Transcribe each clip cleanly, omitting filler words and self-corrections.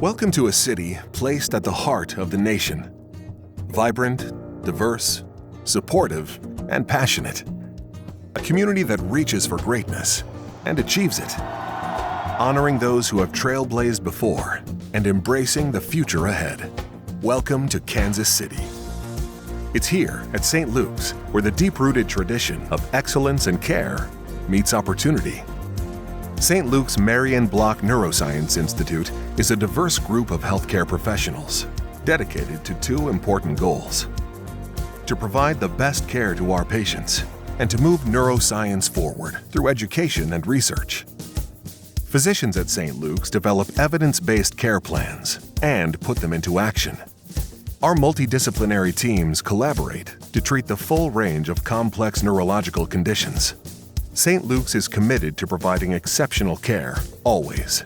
Welcome to a city placed at the heart of the nation. Vibrant, diverse, supportive, and passionate. A community that reaches for greatness and achieves it. Honoring those who have trailblazed before and embracing the future ahead. Welcome to Kansas City. It's here at St. Luke's where the deep-rooted tradition of excellence and care meets opportunity. St. Luke's Marion Bloch Neuroscience Institute is a diverse group of healthcare professionals dedicated to two important goals: to provide the best care to our patients and to move neuroscience forward through education and research. Physicians at St. Luke's develop evidence-based care plans and put them into action. Our multidisciplinary teams collaborate to treat the full range of complex neurological conditions. St. Luke's is committed to providing exceptional care, always,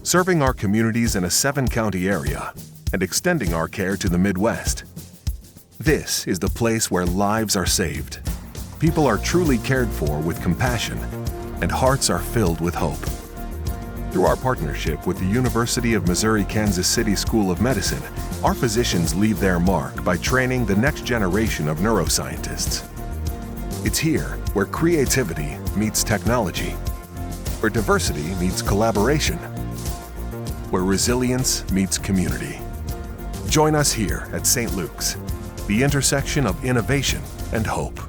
serving our communities in a 7-county area and extending our care to the Midwest. This is the place where lives are saved, people are truly cared for with compassion, and hearts are filled with hope. Through our partnership with the University of Missouri-Kansas City School of Medicine, our physicians leave their mark by training the next generation of neuroscientists. It's here where creativity meets technology, where diversity meets collaboration, where resilience meets community. Join us here at St. Luke's, the intersection of innovation and hope.